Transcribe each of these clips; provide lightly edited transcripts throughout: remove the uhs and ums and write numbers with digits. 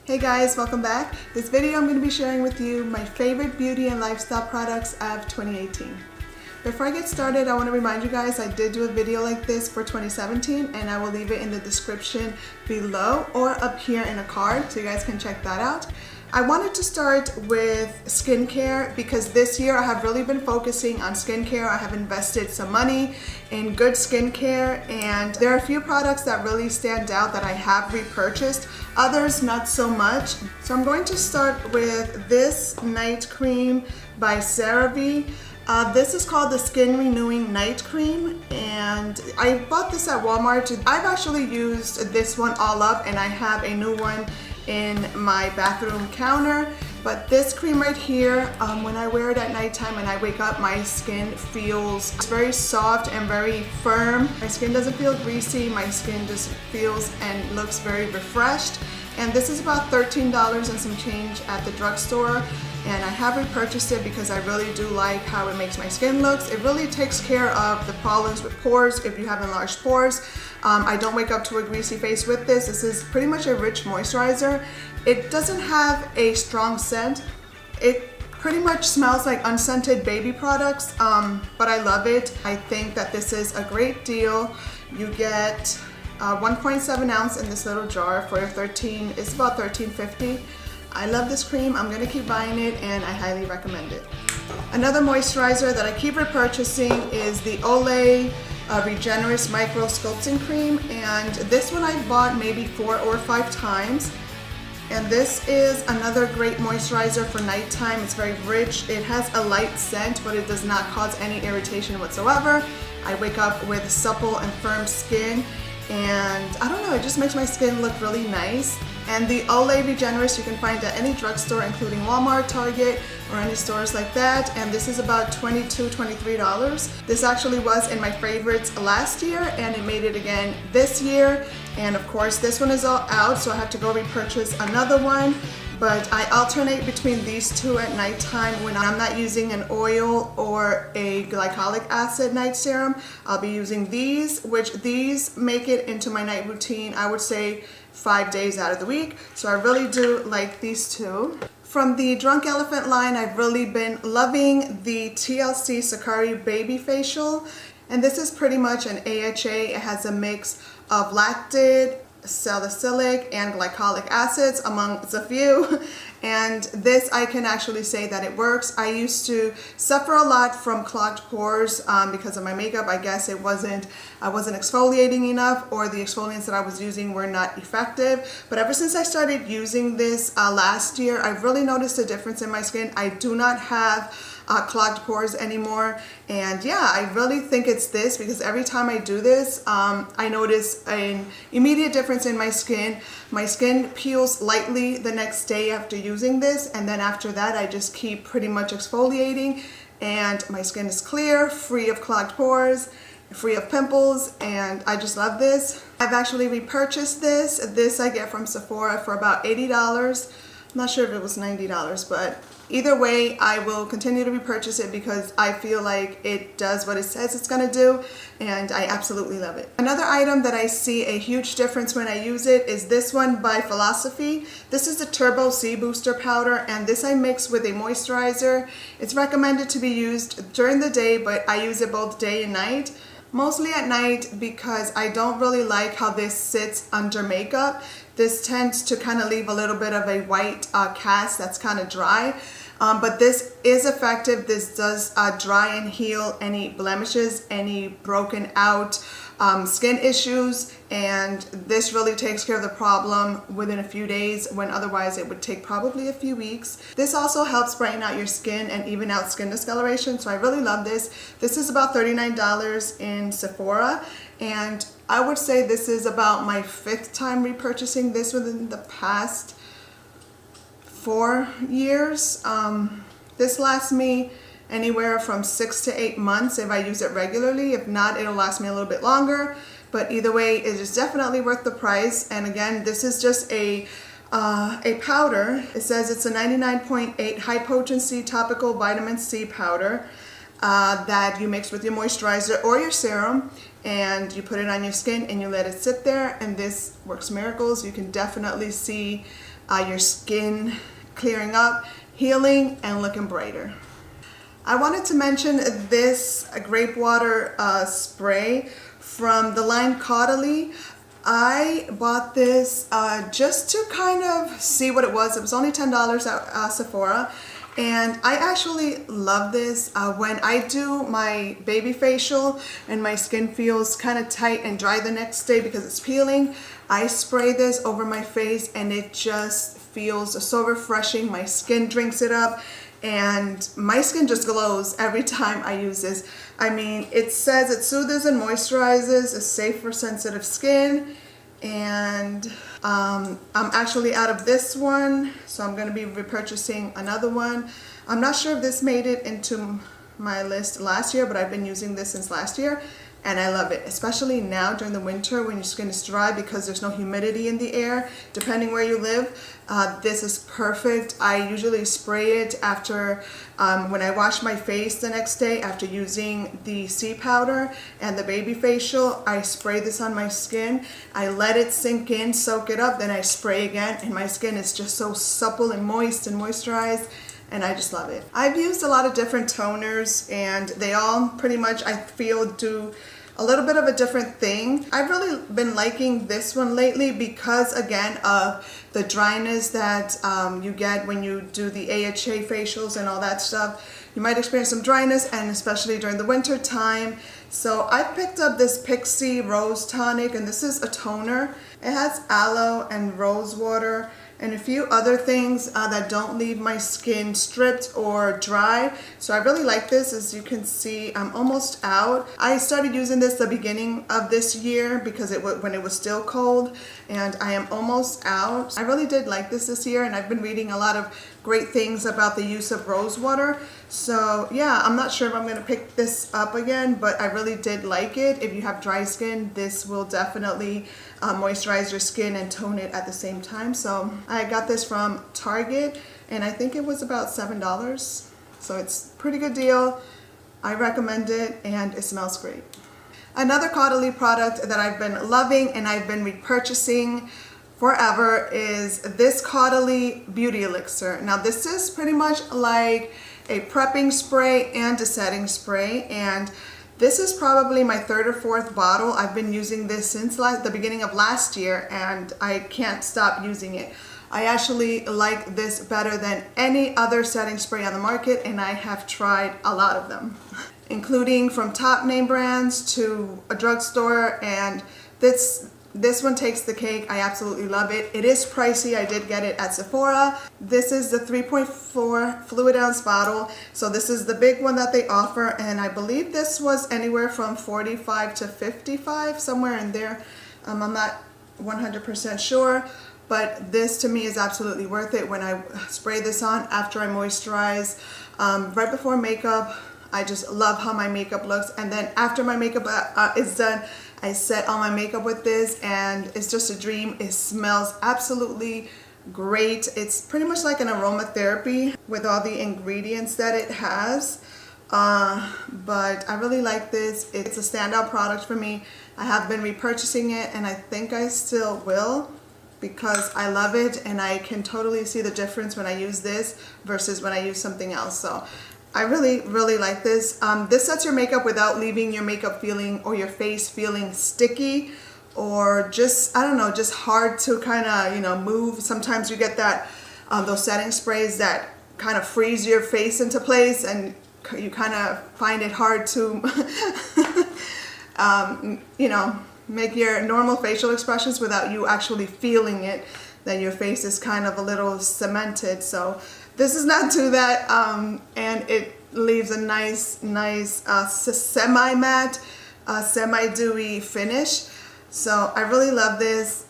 Hey guys, welcome back. This video I'm going to be sharing with you my favorite beauty and lifestyle products of 2018. Before I get started, I want to remind you guys I did do a video like this for 2017 and I will leave it in the description below or up here in a card so you guys can check that out. I wanted to start with skincare because this year I have really been focusing on skincare. I have invested some money in good skincare and there are a few products that really stand out that I have repurchased, others not so much. So I'm going to start with this night cream by Cerave. This is called the Skin Renewing Night Cream and I bought this at Walmart. I've actually used this one all up and I have a new one in my bathroom counter, but this cream right here, when I wear it at nighttime and I wake up, my skin feels very soft and very firm. My skin doesn't feel greasy, my skin just feels and looks very refreshed. And this is about $13 and some change at the drugstore, and I have repurchased it because I really do like how it makes my skin look. It really takes care of the problems with pores if you have enlarged pores. I don't wake up to a greasy face with this. This is pretty much a rich moisturizer. It doesn't have a strong scent. It pretty much smells like unscented baby products, but I love it. I think that this is a great deal. You get 1.7 ounce in this little jar for it's about $13.50. I love this cream. I'm gonna keep buying it and I highly recommend it. Another moisturizer that I keep repurchasing is the Olay Regenerist Micro Sculpting Cream, and this one I've bought maybe 4 or 5 times. And this is another great moisturizer for nighttime. It's very rich. It has a light scent, but it does not cause any irritation whatsoever. I wake up with supple and firm skin, and I don't know, it just makes my skin look really nice. And the Olay Regenerist you can find at any drugstore, including Walmart, Target, or any stores like that. And this is about $22, $23. This actually was in my favorites last year, and it made it again this year. And of course, this one is all out, so I have to go repurchase another one. But I alternate between these two at nighttime when I'm not using an oil or a glycolic acid night serum. I'll be using these, which these make it into my night routine, I would say 5 days out of the week. So I really do like these two. From the Drunk Elephant line, I've really been loving the TLC Sakari Baby Facial. And this is pretty much an AHA. It has a mix of lactate, salicylic, and glycolic acids amongst a few. And this, I can actually say that it works. I used to suffer a lot from clogged pores because of my makeup. I guess I wasn't exfoliating enough, or the exfoliants that I was using were not effective. But ever since I started using this last year, I've really noticed a difference in my skin. I do not have clogged pores anymore, and yeah, I really think it's this, because every time I do this, I notice an immediate difference in my skin. My skin peels lightly the next day after using this, and then after that I just keep pretty much exfoliating and my skin is clear, free of clogged pores, free of pimples, and I just love this. I've actually repurchased this. This I get from Sephora for about $80. I'm not sure if it was $90, but either way, I will continue to repurchase it because I feel like it does what it says it's gonna do, and I absolutely love it. Another item that I see a huge difference when I use it is this one by Philosophy. This is the Turbo C Booster Powder, and this I mix with a moisturizer. It's recommended to be used during the day, but I use it both day and night. Mostly at night because I don't really like how this sits under makeup. This tends to kind of leave a little bit of a white cast that's kind of dry. But this is effective. This does dry and heal any blemishes, any broken out skin issues, and this really takes care of the problem within a few days when otherwise it would take probably a few weeks. This also helps brighten out your skin and even out skin discoloration, so I really love this. This is about $39 in Sephora, and I would say this is about my 5th time repurchasing this within the past 4 years. This lasts me anywhere from 6 to 8 months if I use it regularly. If not, it'll last me a little bit longer, but either way, it is definitely worth the price. And again, this is just a powder. It says it's a 99.8 high potency topical vitamin C powder that you mix with your moisturizer or your serum, and you put it on your skin and you let it sit there, and this works miracles. You can definitely see your skin clearing up, healing, and looking brighter. I wanted to mention this grape water spray from the line Caudalie. I bought this just to kind of see what it was. It was only $10 at Sephora. And I actually love this. When I do my baby facial and my skin feels kind of tight and dry the next day because it's peeling, I spray this over my face and it just feels so refreshing. My skin drinks it up and my skin just glows every time I use this. I mean, it says it soothes and moisturizes, it's safe for sensitive skin, and I'm actually out of this one, so I'm going to be repurchasing another one. I'm not sure if this made it into my list last year, but I've been using this since last year, and I love it, especially now during the winter when your skin is dry because there's no humidity in the air, depending where you live. This is perfect. I usually spray it after, when I wash my face the next day after using the C powder and the baby facial. I spray this on my skin. I let it sink in, soak it up, then I spray again, and my skin is just so supple and moist and moisturized. And I just love it. I've used a lot of different toners and they all pretty much, I feel, do a little bit of a different thing. I've really been liking this one lately because, again, of the dryness that you get when you do the AHA facials and all that stuff. You might experience some dryness, and especially during the winter time. So I picked up this Pixie Rose Tonic, and this is a toner. It has aloe and rose water and a few other things that don't leave my skin stripped or dry. So I really like this. As you can see, I'm almost out. I started using this the beginning of this year because when it was still cold, and I am almost out. I really did like this year, and I've been reading a lot of great things about the use of rose water. So yeah, I'm not sure if I'm gonna pick this up again, but I really did like it. If you have dry skin, this will definitely moisturize your skin and tone it at the same time. So I got this from Target, and I think it was about $7. So it's a pretty good deal. I recommend it, and it smells great. Another Caudalie product that I've been loving and I've been repurchasing forever is this Caudalie Beauty Elixir. Now this is pretty much like a prepping spray and a setting spray, and this is probably my third or fourth bottle. I've been using this since the beginning of last year, and I can't stop using it. I actually like this better than any other setting spray on the market, and I have tried a lot of them, including from top name brands to a drugstore, and this one takes the cake. I absolutely love it. It is pricey. I did get it at Sephora. This is the 3.4 fluid ounce bottle. So this is the big one that they offer, and I believe this was anywhere from $45 to $55, somewhere in there. I'm not 100% sure, but this to me is absolutely worth it. When I spray this on after I moisturize, right before makeup, I just love how my makeup looks, and then after my makeup is done, I set all my makeup with this, and it's just a dream. It smells absolutely great. It's pretty much like an aromatherapy with all the ingredients that it has. But I really like this. It's a standout product for me. I have been repurchasing it, and I think I still will because I love it, and I can totally see the difference when I use this versus when I use something else. So I really, really like this. This sets your makeup without leaving your makeup feeling or your face feeling sticky or just, I don't know, just hard to kind of, move. Sometimes you get that, those setting sprays that kind of freeze your face into place, and you kind of find it hard to, make your normal facial expressions without you actually feeling it, that your face is kind of a little cemented. So this is not to that, and it leaves a nice semi-matte, semi-dewy finish. So I really love this.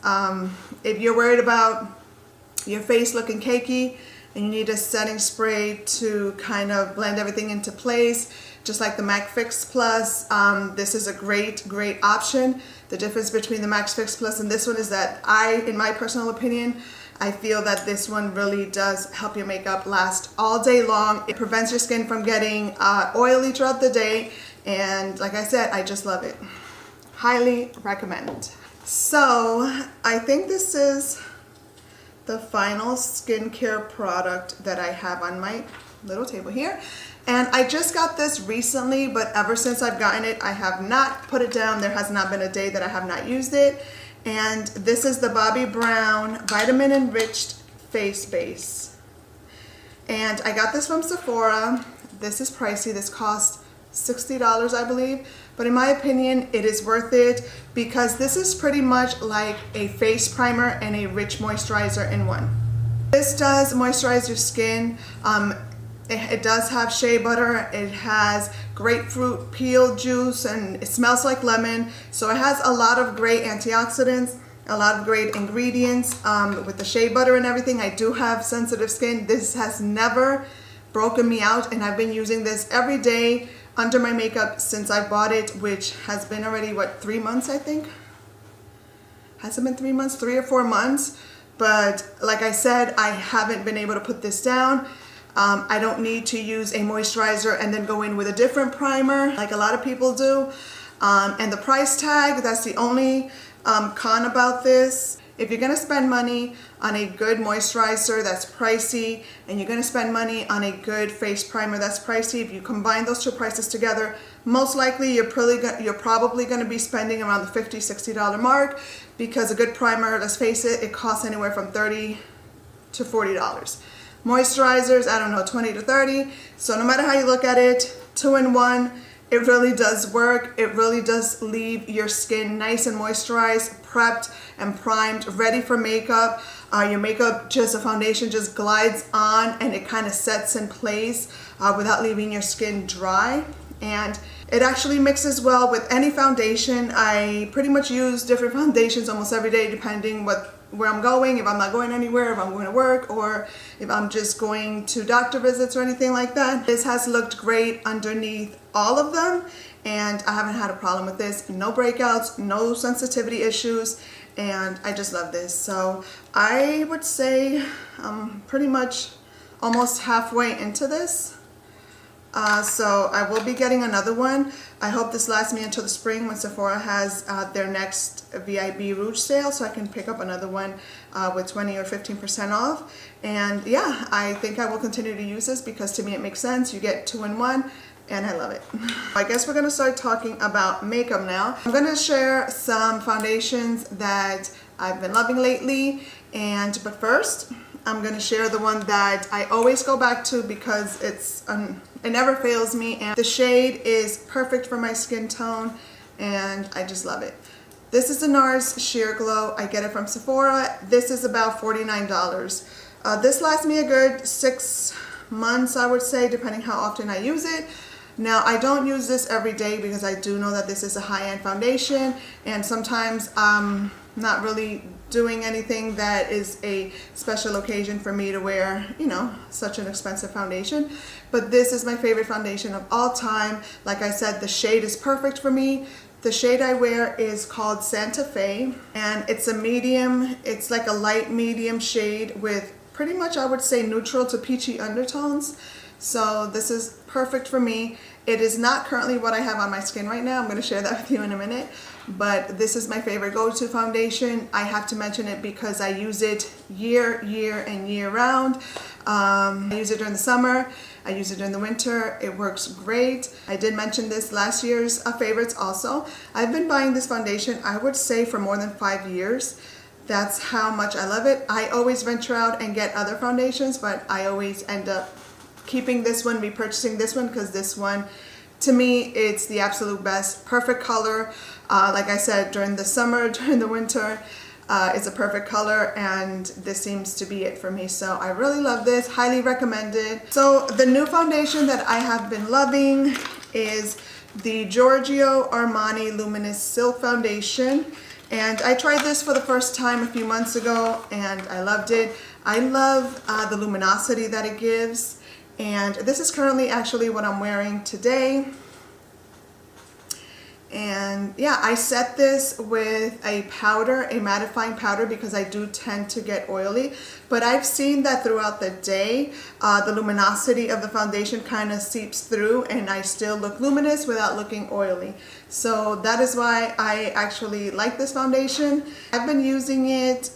If you're worried about your face looking cakey and you need a setting spray to kind of blend everything into place, just like the MAC Fix Plus, this is a great option. The difference between the MAC Fix Plus and this one is that in my personal opinion, I feel that this one really does help your makeup last all day long. It prevents your skin from getting oily throughout the day, and like I said, I just love it. Highly recommend. So I think this is the final skincare product that I have on my little table here. And I just got this recently, but ever since I've gotten it, I have not put it down. There has not been a day that I have not used it. And this is the Bobbi Brown Vitamin Enriched Face Base. And I got this from Sephora. This is pricey. This cost $60, I believe. But in my opinion, it is worth it because this is pretty much like a face primer and a rich moisturizer in one. This does moisturize your skin. It does have shea butter, it has grapefruit peel juice, and it smells like lemon. So it has a lot of great antioxidants, a lot of great ingredients. With the shea butter and everything, I do have sensitive skin. This has never broken me out, and I've been using this every day under my makeup since I bought it, which has been already, what, 3 months, I think? Has it been 3 months? 3 or 4 months. But like I said, I haven't been able to put this down. I don't need to use a moisturizer and then go in with a different primer like a lot of people do. And the price tag, that's the only con about this. If you're gonna spend money on a good moisturizer that's pricey, and you're gonna spend money on a good face primer that's pricey, if you combine those two prices together, most likely you're probably gonna be spending around the $50, $60 mark, because a good primer, let's face it, it costs anywhere from $30 to $40. Moisturizers, I don't know, 20 to 30. So no matter how you look at it, 2-in-1, it really does work. It really does leave your skin nice and moisturized, prepped and primed, ready for makeup. Your makeup, just a foundation, just glides on and it kind of sets in place without leaving your skin dry. And it actually mixes well with any foundation. I pretty much use different foundations almost every day, depending where I'm going, if I'm not going anywhere, if I'm going to work, or if I'm just going to doctor visits or anything like that. This has looked great underneath all of them, and I haven't had a problem with this. No breakouts, no sensitivity issues, and I just love this. So I would say I'm pretty much almost halfway into this. So I will be getting another one. I hope this lasts me until the spring when Sephora has their next VIB Rouge sale, so I can pick up another one with 20 or 15% off. And yeah, I think I will continue to use this because to me it makes sense. You get 2-in-1 and I love it. I guess we're gonna start talking about makeup now. I'm gonna share some foundations that I've been loving lately, but first I'm gonna share the one that I always go back to because it never fails me, and the shade is perfect for my skin tone and I just love it. This is the Nars Sheer Glow. I get it from Sephora. This is about $49. This lasts me a good 6 months, I would say, depending how often I use it. Now, I don't use this every day because I do know that this is a high-end foundation, and sometimes I'm not really doing anything that is a special occasion for me to wear, you know, such an expensive foundation. But this is my favorite foundation of all time. Like I said, the shade is perfect for me. The shade I wear is called Santa Fe, and it's a medium. It's like a light medium shade with pretty much, I would say, neutral to peachy undertones. So this is perfect for me. It is not currently what I have on my skin right now. I'm going to share that with you in a minute. But this is my favorite go-to foundation. I have to mention it because I use it year round. I use it during the summer. I use it during the winter. It works great. I did mention this last year's favorites also. I've been buying this foundation, I would say, for more than 5 years. That's how much I love it. I always venture out and get other foundations, but I always end up keeping this one, repurchasing this one, because this one, to me, it's the absolute best. Perfect color. Like I said, during the summer, during the winter, it's a perfect color, and this seems to be it for me. So I really love this, highly recommend it. So the new foundation that I have been loving is the Giorgio Armani Luminous Silk Foundation. And I tried this for the first time a few months ago, and I loved it. I love the luminosity that it gives. And this is currently actually what I'm wearing today. And yeah, I set this with a powder, a mattifying powder, because I do tend to get oily. but I've seen that throughout the day, the luminosity of the foundation kind of seeps through and I still look luminous without looking oily. So that is why I actually like this foundation. I've been using it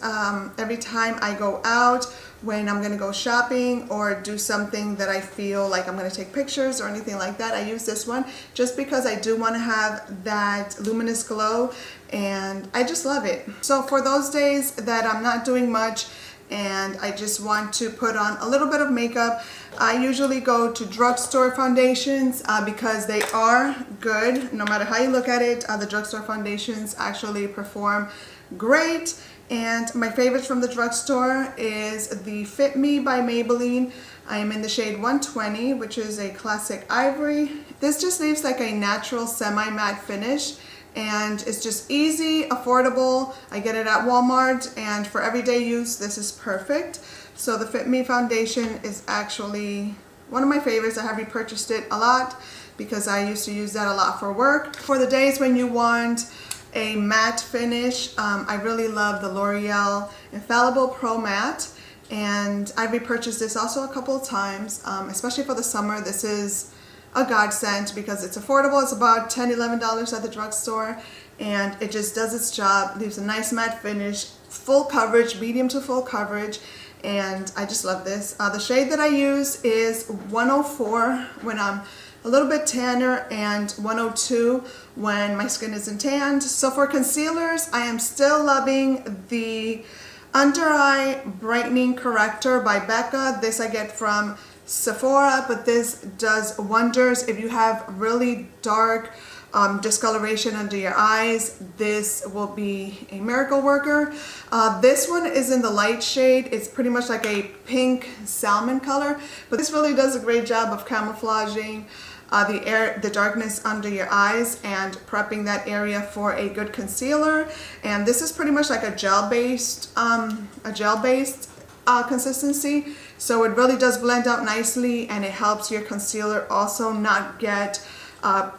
every time I go out, when I'm gonna go shopping or do something that I feel like I'm gonna take pictures or anything like that. I use this one just because I do want to have that luminous glow, and I just love it. So for those days that I'm not doing much and I just want to put on a little bit of makeup, I usually go to drugstore foundations because they are good. No matter how you look at it, the drugstore foundations actually perform great. And my favorites from the drugstore is the Fit Me by Maybelline. I am in the shade 120, which is a classic ivory. This just leaves like a natural semi-matte finish, and it's just easy, affordable. I get it at Walmart, and for everyday use, this is perfect. So the Fit Me foundation is actually one of my favorites. I have repurchased it a lot because I used to use that a lot for work. For the days when you want a matte finish, I really love the L'Oreal Infallible Pro Matte, and I've repurchased this also a couple of times, especially for the summer. This is a godsend because it's affordable. It's about $10, $11 at the drugstore, and it just does its job, leaves a nice matte finish, full coverage, medium to full coverage, and I just love this. The shade that I use is 104 when I'm a little bit tanner, and 102 when my skin isn't tanned. So for concealers, I am still loving the Under Eye Brightening Corrector by Becca. This I get from Sephora, but this does wonders. If you have really dark discoloration under your eyes, this will be a miracle worker. This one is in the light shade. It's pretty much like a pink salmon color, but this really does a great job of camouflaging the darkness under your eyes and prepping that area for a good concealer. And this is pretty much like a gel-based consistency, so it really does blend out nicely, and it helps your concealer also not get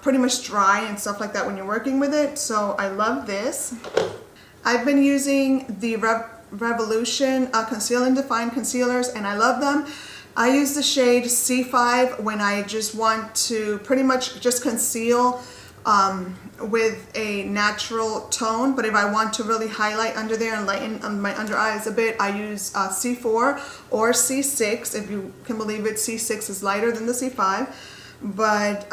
pretty much dry and stuff like that when you're working with it. So I love this. I've been using the Revolution Conceal and Define concealers, and I love them. I use the shade C5 when I just want to pretty much just conceal with a natural tone, but if I want to really highlight under there and lighten my under eyes a bit, I use C4 or C6. If you can believe it, C6 is lighter than the C5. But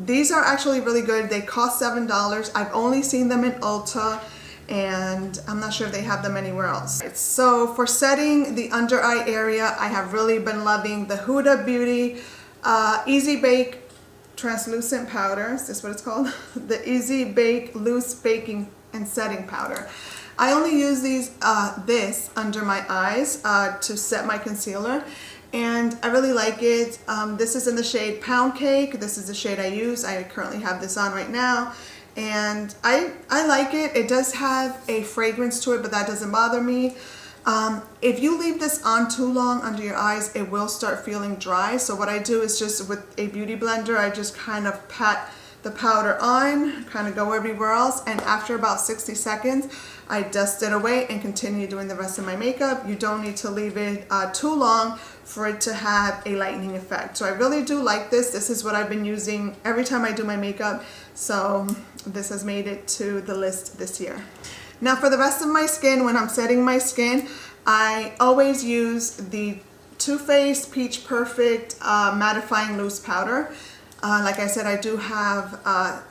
these are actually really good. They cost $7. I've only seen them in Ulta, and I'm not sure if they have them anywhere else. So for setting the under eye area, I have really been loving the Huda Beauty Easy Bake Translucent Powder. Is this what it's called? The Easy Bake Loose Baking and Setting Powder. I only use this under my eyes to set my concealer, and I really like it. This is in the shade Pound Cake. This is the shade I use. I currently have this on right now, and I like it. It does have a fragrance to it, but that doesn't bother me. If you leave this on too long under your eyes, it will start feeling dry. So what I do is just with a beauty blender, I just kind of pat the powder on, kind of go everywhere else, and after about 60 seconds, I dust it away and continue doing the rest of my makeup. You don't need to leave it too long for it to have a lightening effect. So I really do like this. This is what I've been using every time I do my makeup. So this has made it to the list this year. Now for the rest of my skin, when I'm setting my skin, I always use the Too Faced Peach Perfect Mattifying Loose Powder. Like I said, I do have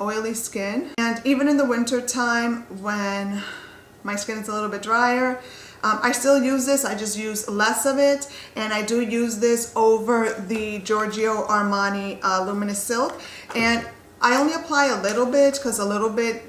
oily skin, and even in the winter time when my skin is a little bit drier, I still use this. I just use less of it, and I do use this over the Giorgio Armani Luminous Silk, and I only apply a little bit because a little bit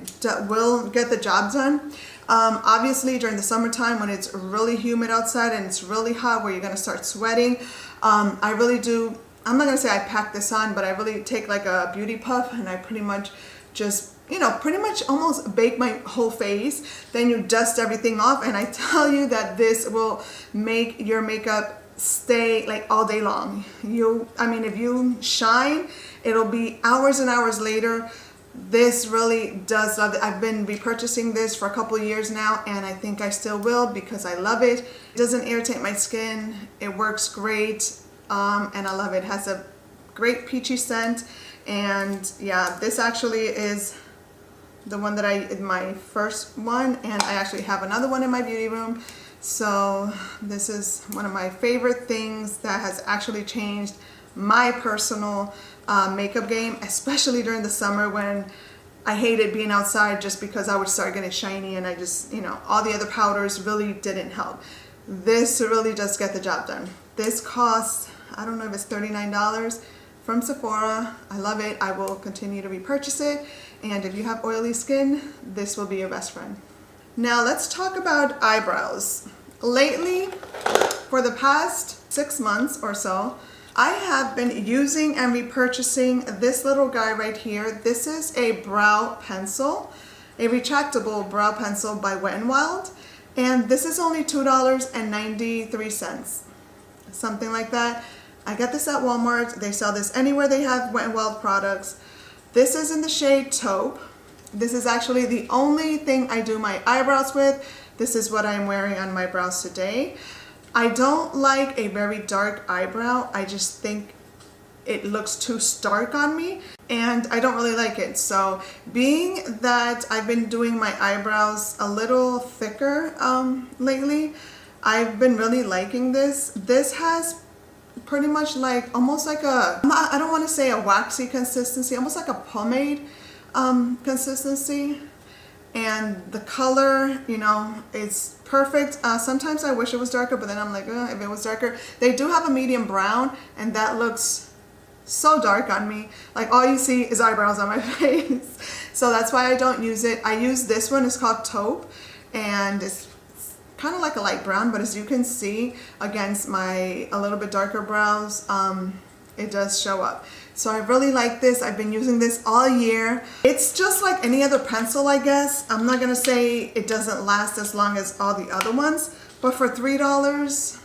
will get the job done. Obviously during the summertime when it's really humid outside and it's really hot where you're going to start sweating, I really do, I'm not going to say I pack this on, but I really take like a beauty puff and I pretty much just, you know, pretty much almost bake my whole face. Then you dust everything off, and I tell you that this will make your makeup stay like all day long. I mean, if you shine, it'll be hours and hours later This really does love it. I've been repurchasing this for a couple of years now, and I think I still will because I love it. It doesn't irritate my skin. It works great, and I love it. It has a great peachy scent, and yeah, this actually is the one that my first one, and I actually have another one in my beauty room. So this is one of my favorite things that has actually changed my personal makeup game, especially during the summer when I hated being outside just because I would start getting shiny, and I just, you know, all the other powders really didn't help. This really does get the job done. This costs, I don't know if it's $39 from Sephora. I love it. I will continue to repurchase it, and if you have oily skin, this will be your best friend. Now let's talk about eyebrows. Lately, for the past 6 months or so, I have been using and repurchasing this little guy right here. This is a brow pencil, a retractable brow pencil by Wet n Wild, and this is only $2.93, something like that. I got this at Walmart. They sell this anywhere they have Wet n Wild products. This is in the shade Taupe. This is actually the only thing I do my eyebrows with. This is what I'm wearing on my brows today. I don't like a very dark eyebrow. I just think it looks too stark on me, and I don't really like it. So being that I've been doing my eyebrows a little thicker lately, I've been really liking this. This has pretty much like almost like a, I don't want to say a waxy consistency, almost like a pomade consistency. And the color, you know, it's perfect. Sometimes I wish it was darker, but then I'm like, if it was darker. They do have a medium brown, and that looks so dark on me. Like all you see is eyebrows on my face. So that's why I don't use it. I use this one. It's called Taupe, and it's kind of like a light brown, but as you can see against my a little bit darker brows, it does show up. So I really like this. I've been using this all year. It's just like any other pencil, I guess. I'm not gonna say it doesn't last as long as all the other ones, but for $3,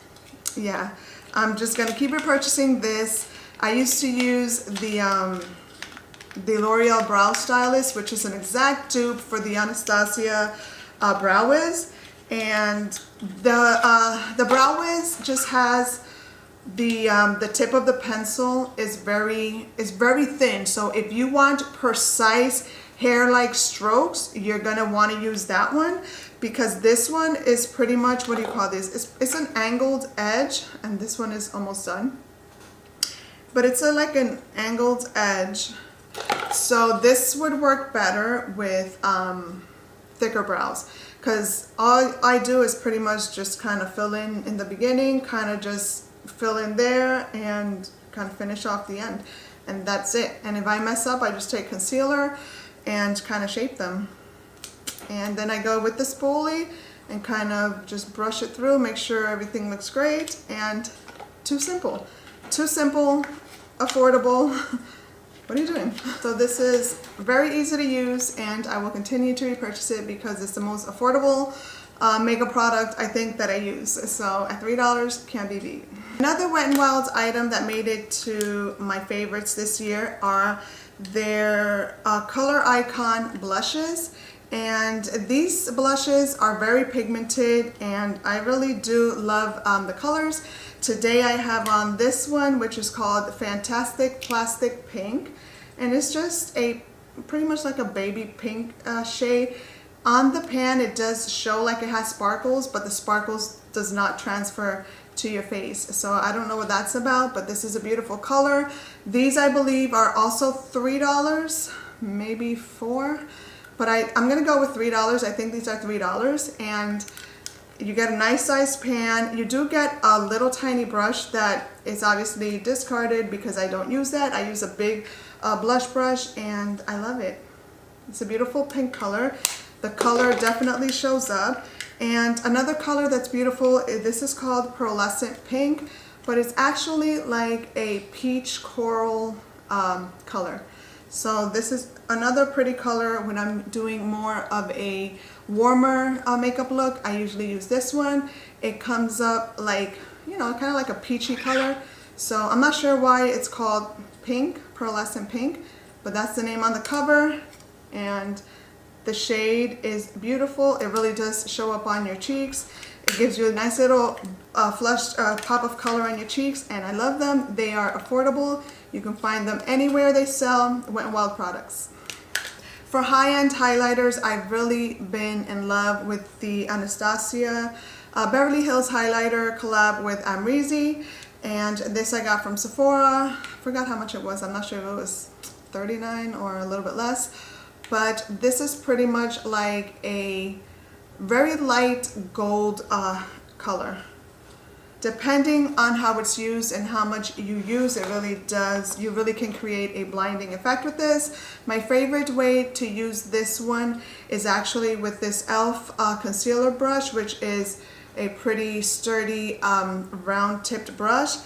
yeah, I'm just gonna keep repurchasing this. I used to use the L'Oreal Brow Stylist, which is an exact dupe for the Anastasia Brow Wiz, and the Brow Wiz just has the tip of the pencil is very thin. So if you want precise hair-like strokes, you're gonna want to use that one, because this one is pretty much, what do you call this? It's an angled edge, and this one is almost done. But it's like an angled edge. So this would work better with thicker brows, because all I do is pretty much just kind of fill in the beginning, kind of just fill in there and kind of finish off the end, and that's it. And if I mess up, I just take concealer and kind of shape them, and then I go with the spoolie and kind of just brush it through, make sure everything looks great, and too simple, affordable. What are you doing? So this is very easy to use, and I will continue to repurchase it because it's the most affordable makeup product I think that I use. So at $3, can't be beat. Another Wet n Wild item that made it to my favorites this year are their Color Icon blushes. And these blushes are very pigmented, and I really do love the colors. Today I have on this one, which is called Fantastic Plastic Pink, and it's just a pretty much like a baby pink shade. On the pan it does show like it has sparkles, but the sparkles does not transfer to your face. So I don't know what that's about, but this is a beautiful color. These I believe are also $3, maybe $4, but I'm gonna go with $3. I think these are $3, and you get a nice sized pan. You do get a little tiny brush that is obviously discarded because I don't use that. I use a big blush brush, and I love it. It's a beautiful pink color. The color definitely shows up. And another color that's beautiful, this is called Pearlescent Pink, but it's actually like a peach coral color. So this is another pretty color when I'm doing more of a warmer makeup look. I usually use this one. It comes up like, you know, kind of like a peachy color. So I'm not sure why it's called pink, Pearlescent Pink, but that's the name on the cover. and the shade is beautiful. It really does show up on your cheeks. It gives you a nice little flush pop of color on your cheeks, and I love them. They are affordable. You can find them anywhere they sell Wet n Wild products. For high-end highlighters, I've really been in love with the Anastasia Beverly Hills highlighter collab with Amrezy, and this I got from Sephora. Forgot how much it was. I'm not sure if it was $39 or a little bit less, but this is pretty much like a very light gold color. Depending on how it's used and how much you use, it really does, you really can create a blinding effect with this. My favorite way to use this one is actually with this e.l.f. Concealer brush, which is a pretty sturdy round tipped brush.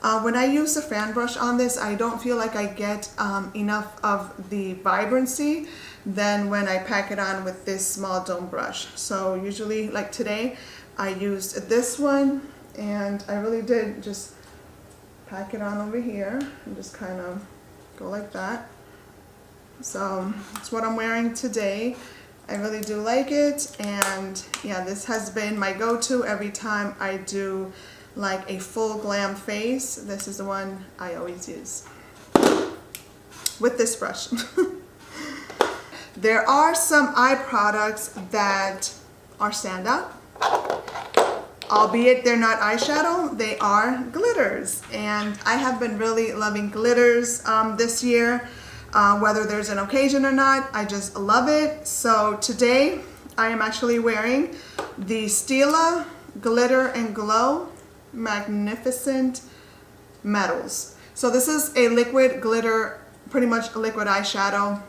When I use the fan brush on this, I don't feel like I get enough of the vibrancy than when I pack it on with this small dome brush. So usually, like today, I used this one, and I really did just pack it on over here and just kind of go like that. So it's what I'm wearing today. I really do like it, and yeah, this has been my go-to every time I do like a full glam face. This is the one I always use with this brush. There are some eye products that are standout. Albeit they're not eyeshadow, they are glitters, and I have been really loving glitters this year. Whether there's an occasion or not, I just love it. So today I am actually wearing the Stila Glitter and Glow Magnificent Metals. So this is a liquid glitter, pretty much a liquid eyeshadow.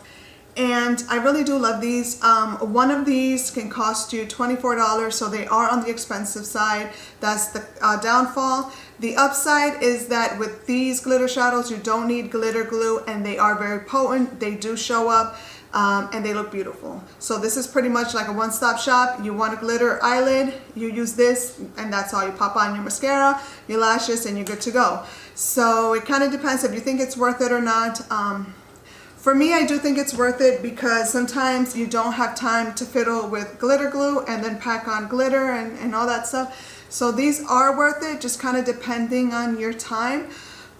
And I really do love these. One of these can cost you $24, so they are on the expensive side. That's the downfall. The upside is that with these glitter shadows, you don't need glitter glue, and they are very potent. They do show up, and they look beautiful. So this is pretty much like a one-stop shop. You want a glitter eyelid, you use this, and that's all. You pop on your mascara, your lashes, and you're good to go. So it kind of depends if you think it's worth it or not. For me, I do think it's worth it because sometimes you don't have time to fiddle with glitter glue and then pack on glitter and all that stuff. So these are worth it, just kind of depending on your time.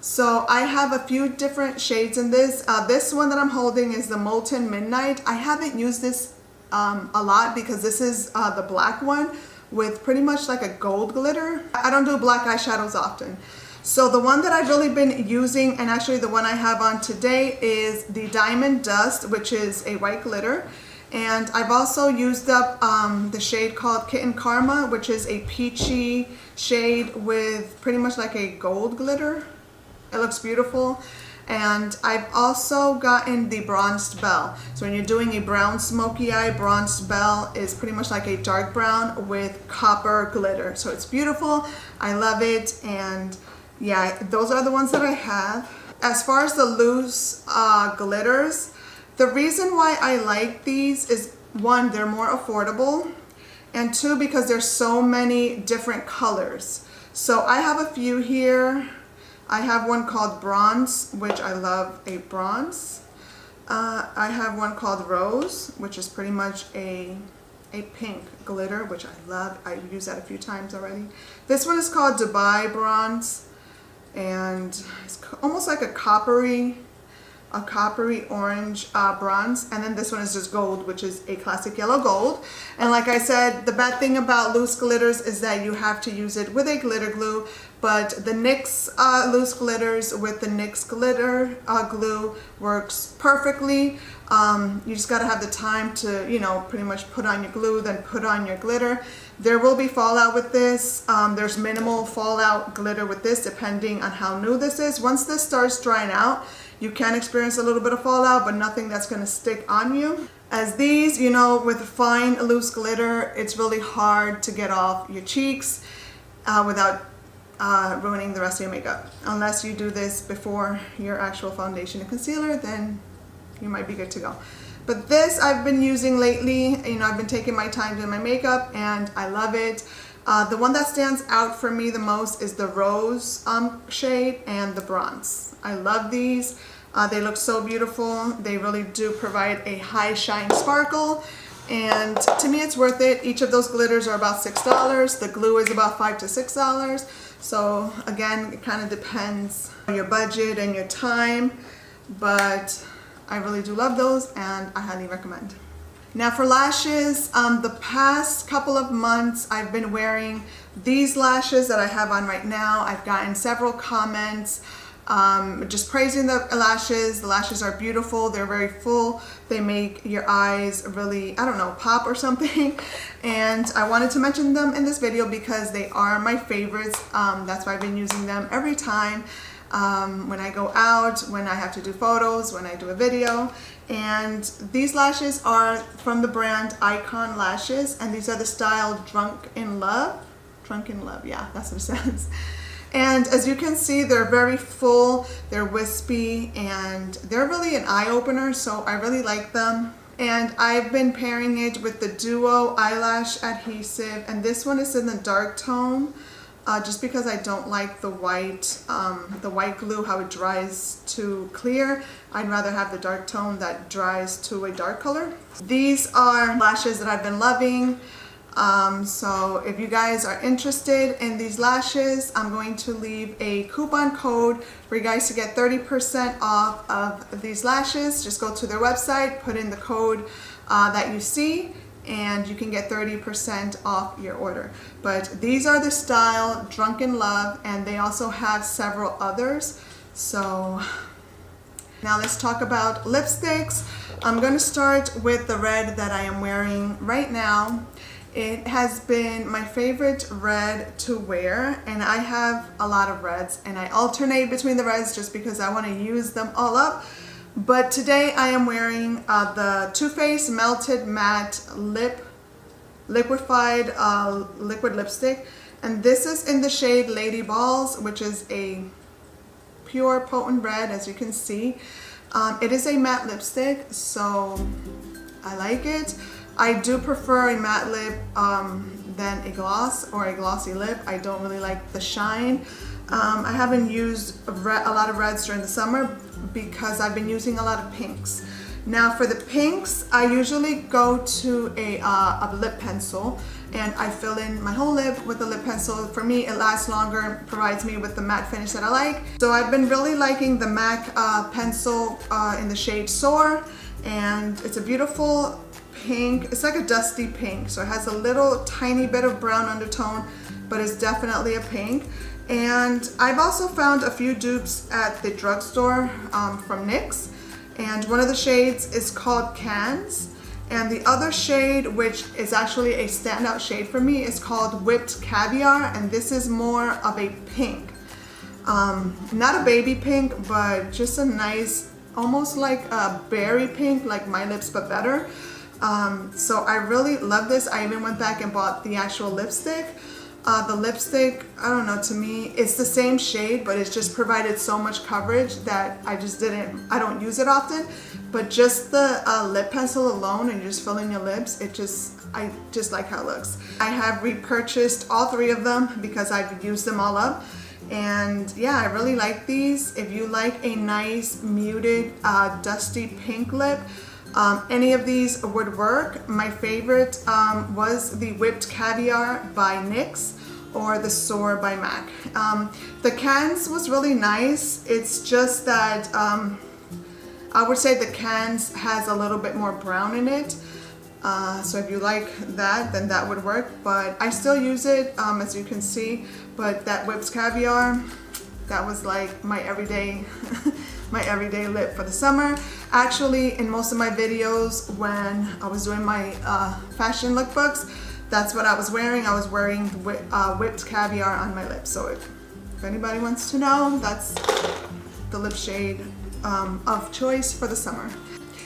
So I have a few different shades in this. This one that I'm holding is the Molten Midnight. I haven't used this a lot because this is the black one with pretty much like a gold glitter. I don't do black eyeshadows often. So the one that I've really been using, and actually the one I have on today, is the Diamond Dust, which is a white glitter. And I've also used up the shade called Kitten Karma, which is a peachy shade with pretty much like a gold glitter. It looks beautiful. And I've also gotten the Bronzed Belle. So when you're doing a brown smoky eye, Bronzed Belle is pretty much like a dark brown with copper glitter. So it's beautiful. I love it. And yeah, those are the ones that I have. As far as the loose glitters, the reason why I like these is, one, they're more affordable, and two, because there's so many different colors. So I have a few here. I have one called Bronze, which I love a bronze. I have one called Rose, which is pretty much a pink glitter, which I love. I've used that a few times already. This one is called Dubai Bronze, and it's almost like a coppery orange bronze. And then this one is just gold, which is a classic yellow gold. And like I said, the bad thing about loose glitters is that you have to use it with a glitter glue, but the NYX loose glitters with the NYX glitter glue works perfectly. You just got to have the time to, you know, pretty much put on your glue, then put on your glitter. There will be fallout with this. There's minimal fallout glitter with this, depending on how new this is. Once this starts drying out, you can experience a little bit of fallout, but nothing that's going to stick on you. As these, you know, with fine loose glitter, it's really hard to get off your cheeks without ruining the rest of your makeup. Unless you do this before your actual foundation and concealer, then you might be good to go. But this I've been using lately. You know, I've been taking my time doing my makeup, and I love it. The one that stands out for me the most is the Rose shade and the Bronze. I love these. They look so beautiful. They really do provide a high shine sparkle. And to me, it's worth it. Each of those glitters are about $6. The glue is about $5 to $6. So again, it kind of depends on your budget and your time, but I really do love those and I highly recommend. Now for lashes, the past couple of months I've been wearing these lashes that I have on right now. I've gotten several comments just praising the lashes. The lashes are beautiful. They're very full. They make your eyes really, I don't know, pop or something. And I wanted to mention them in this video because they are my favorites. That's why I've been using them every time when I go out, when I have to do photos, when I do a video. And these lashes are from the brand Icon Lashes, and these are the style Drunk in Love. Drunk in Love, yeah, that's what it says. And as you can see, they're very full, they're wispy, and they're really an eye-opener, so I really like them. And I've been pairing it with the Duo Eyelash Adhesive, and this one is in the dark tone, just because I don't like the white glue, how it dries to clear. I'd rather have the dark tone that dries to a dark color. These are lashes that I've been loving. So if you guys are interested in these lashes, I'm going to leave a coupon code for you guys to get 30% off of these lashes. Just go to their website, put in the code that you see, and you can get 30% off your order. But these are the style Drunk in Love, and they also have several others. So now let's talk about lipsticks. I'm going to start with the red that I am wearing right now. It has been my favorite red to wear, and I have a lot of reds, and I alternate between the reds just because I want to use them all up. But today I am wearing the Too Faced Melted Matte Liquefied Liquid Lipstick, and this is in the shade Lady Balls, which is a pure potent red, as you can see. It is a matte lipstick, so I like it. I do prefer a matte lip than a gloss or a glossy lip. I don't really like the shine. I haven't used a lot of reds during the summer because I've been using a lot of pinks. Now for the pinks, I usually go to a lip pencil and I fill in my whole lip with the lip pencil. For me, it lasts longer, provides me with the matte finish that I like. So I've been really liking the MAC pencil in the shade Soar, and it's a beautiful pink. It's like a dusty pink, so it has a little tiny bit of brown undertone, but it's definitely a pink. And I've also found a few dupes at the drugstore from NYX, and one of the shades is called Cans, and the other shade, which is actually a standout shade for me, is called Whipped Caviar, and this is more of a pink. Not a baby pink, but just a nice, almost like a berry pink, like my lips but better. So I really love this. I even went back and bought the actual lipstick. The lipstick, I don't know, to me, it's the same shade, but it's just provided so much coverage that I don't use it often. But just the lip pencil alone, and you're just filling your lips, I just like how it looks. I have repurchased all three of them because I've used them all up. And yeah, I really like these. If you like a nice muted dusty pink lip, any of these would work. My favorite was the Whipped Caviar by NYX or the Soar by MAC. The Cans was really nice. It's just that I would say the Cans has a little bit more brown in it. So if you like that, then that would work. But I still use it, as you can see. But that Whipped Caviar, that was like my everyday my everyday lip for the summer. Actually, in most of my videos when I was doing my fashion lookbooks, that's what I was wearing. I was wearing Whipped Caviar on my lips. So if anybody wants to know, that's the lip shade of choice for the summer.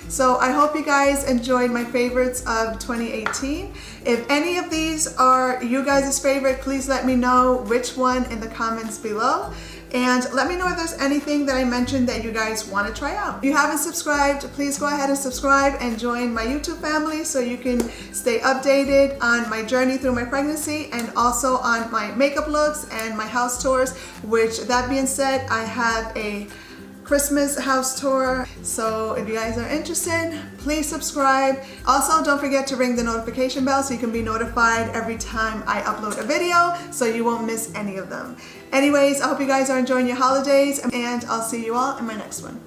So I hope you guys enjoyed my favorites of 2018. If any of these are you guys' favorite, please let me know which one in the comments below. And let me know if there's anything that I mentioned that you guys want to try out. If you haven't subscribed, please go ahead and subscribe and join my YouTube family so you can stay updated on my journey through my pregnancy and also on my makeup looks and my house tours, which, that being said, I have a Christmas house tour. So if you guys are interested, please subscribe. Also, don't forget to ring the notification bell so you can be notified every time I upload a video so you won't miss any of them. Anyways, I hope you guys are enjoying your holidays, and I'll see you all in my next one.